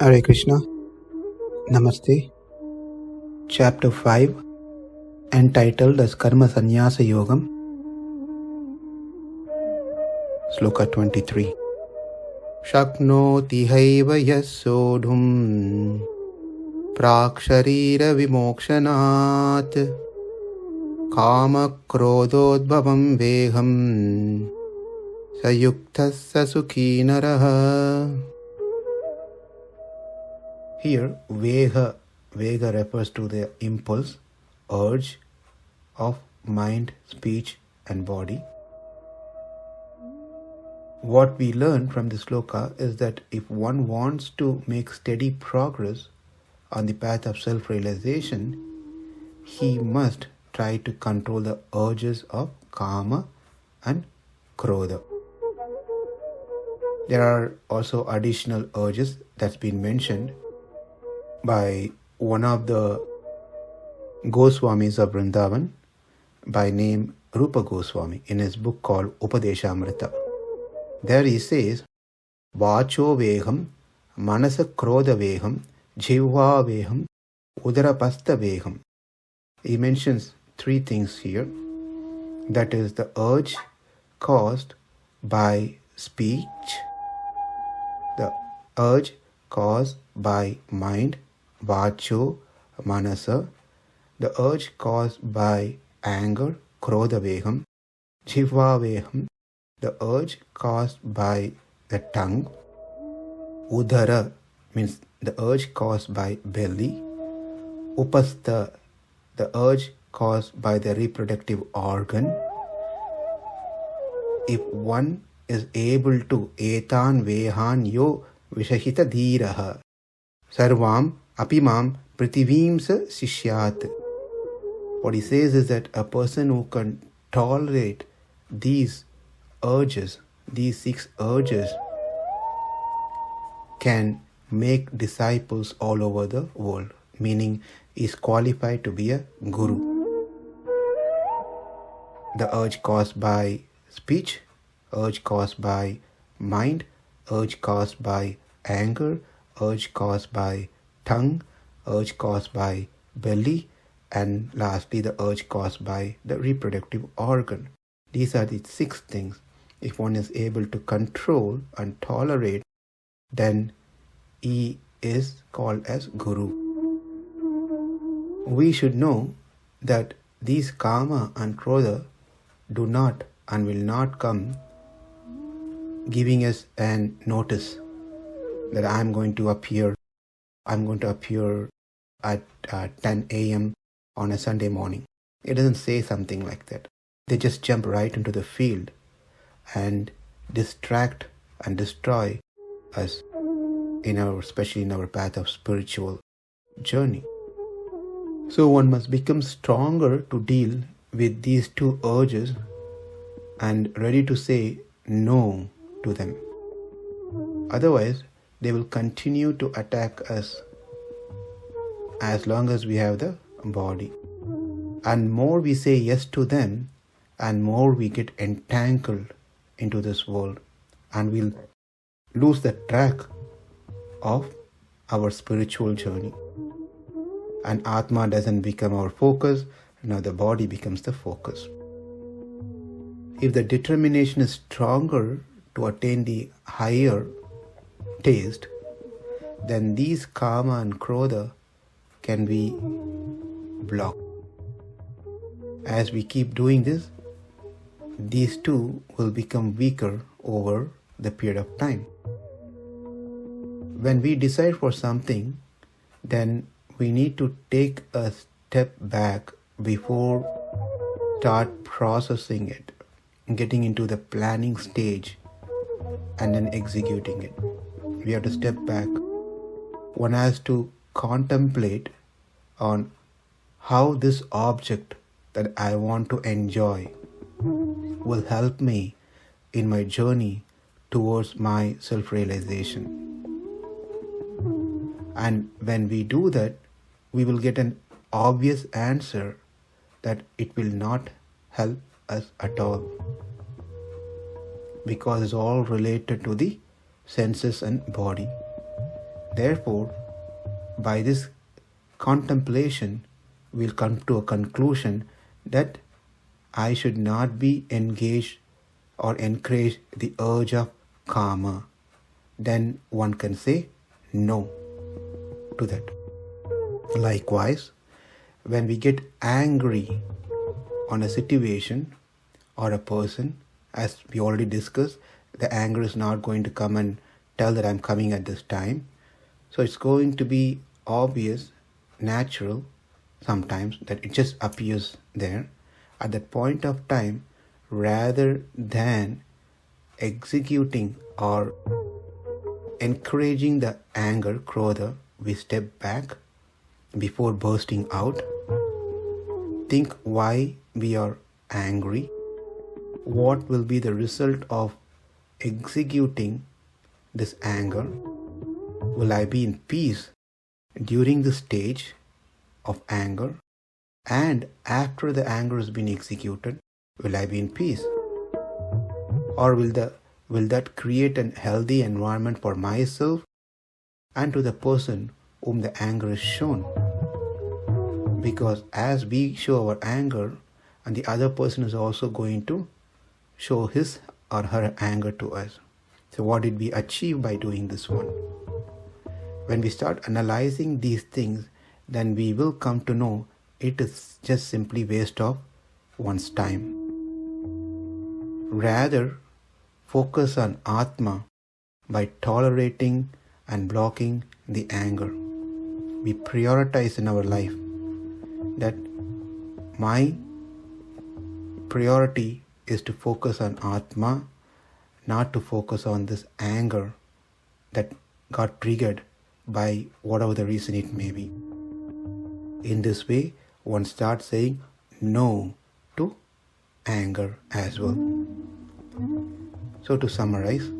Hare Krishna. Namaste. Chapter 5, entitled as Karma Sannyasa Yogam. Sloka 23. Śaknotīhaiva soḍhuṁ prāk śarīra-vimokṣaṇāt kāma-krodhodbhavaṁ vegaṁ yuktaḥ sukhī naraḥ. Here, vega refers to the impulse, urge of mind, speech and body. What we learn from the sloka is that if one wants to make steady progress on the path of self-realization, he must try to control the urges of kāma and krodha. There are also additional urges that's been mentioned by one of the Goswamis of Vrindavan by name Rupa Goswami in his book called Upadeshamrita. There he says, Vacho vegaṁ, manasa krodha vegaṁ, jivva vegaṁ, udarapastha vegaṁ. He mentions three things here. That is the urge caused by speech, the urge caused by mind, vacho, manasa, the urge caused by anger, krodha vegaṁ, jivva vegaṁ, the urge caused by the tongue, udara means the urge caused by belly, upastha, the urge caused by the reproductive organ. If one is able to etan vehan yo vishahita dhiraha sarvam apimam prithivimsa sishyat. What he says is that a person who can tolerate these urges, these 6 urges, can make disciples all over the world, meaning is qualified to be a guru. The urge caused by speech, urge caused by mind, urge caused by anger, urge caused by tongue, urge caused by belly, and lastly the urge caused by the reproductive organ. These are the 6 things. If one is able to control and tolerate, then he is called as guru. We should know that these kāma and krodha do not and will not come giving us an notice that I'm going to appear at 10 a.m. on a Sunday morning. It doesn't say something like that. They just jump right into the field and distract and destroy us especially in our path of spiritual journey. So one must become stronger to deal with these 2 urges and ready to say no to them. Otherwise, they will continue to attack us as long as we have the body. And more we say yes to them, and more we get entangled into this world, and we'll lose the track of our spiritual journey. And Atma doesn't become our focus, now the body becomes the focus. If the determination is stronger to attain the higher taste, then these kāma and krodha can be blocked. As we keep doing this, these 2 will become weaker over the period of time. When we decide for something, then we need to take a step back before start processing it, getting into the planning stage and then executing it. We have to step back. One has to contemplate on how this object that I want to enjoy will help me in my journey towards my self-realization. And when we do that, we will get an obvious answer that it will not help us at all, because it's all related to the senses and body. Therefore, by this contemplation, we'll come to a conclusion that I should not be engaged or encourage the urge of karma. Then one can say no to that. Likewise, when we get angry on a situation or a person, as we already discussed, the anger is not going to come and tell that I'm coming at this time. So it's going to be obvious, natural sometimes, that it just appears there. At that point of time, rather than executing or encouraging the anger, krodha, we step back before bursting out. Think why we are angry. What will be the result of executing this anger? Will I be in peace during the stage of anger? And after the anger has been executed, will I be in peace? Or will that create a healthy environment for myself and to the person whom the anger is shown? Because as we show our anger, and the other person is also going to show his or her anger to us. So what did we achieve by doing this one? When we start analyzing these things, then we will come to know it is just simply waste of one's time. Rather, focus on Atma by tolerating and blocking the anger. We prioritize in our life that my priority is to focus on Atma, not to focus on this anger that got triggered by whatever the reason it may be. In this way, one starts saying no to anger as well. So to summarize,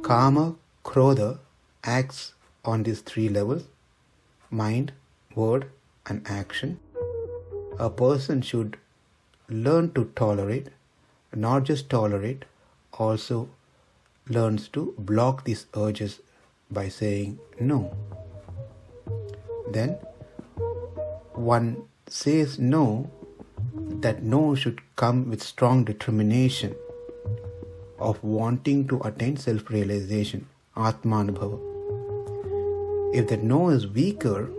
kāma-krodha acts on these three levels: mind, word, and action. A person should learn to tolerate, not just tolerate, also learns to block these urges by saying no. Then one says no, that no should come with strong determination of wanting to attain self-realization, Atma-anubhava. If that no is weaker,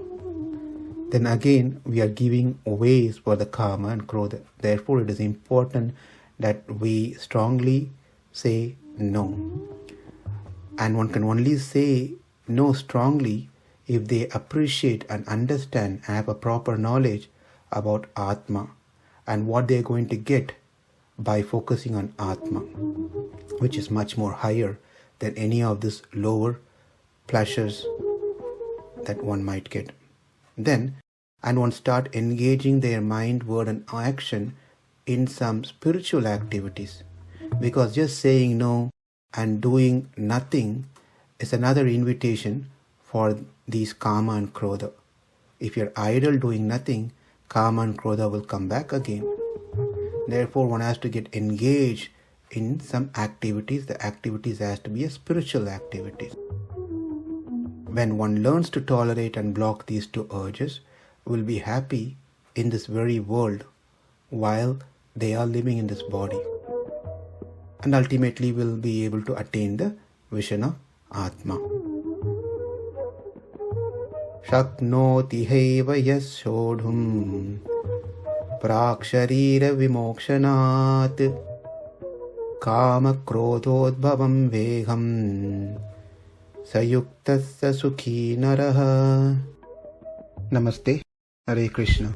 then again we are giving ways for the kāma and krodha. Therefore, it is important that we strongly say no. And one can only say no strongly if they appreciate and understand and have a proper knowledge about Atma and what they are going to get by focusing on Atma, which is much more higher than any of these lower pleasures that one might get. Then, and one start engaging their mind, word, and action in some spiritual activities, because just saying no and doing nothing is another invitation for these kāma and krodha. If you're idle doing nothing, kāma and krodha will come back again. Therefore, one has to get engaged in some activities. The activities has to be a spiritual activities. When one learns to tolerate and block these two urges, will be happy in this very world while they are living in this body, and ultimately will be able to attain the vision of Atma. śaknotīhaiva soḍhuṁ prāk śarīra-vimokṣaṇāt kāma-krodhodbhavaṁ vegaṁ yuktaḥ sukhī naraḥ. Namaste. Hare Krishna.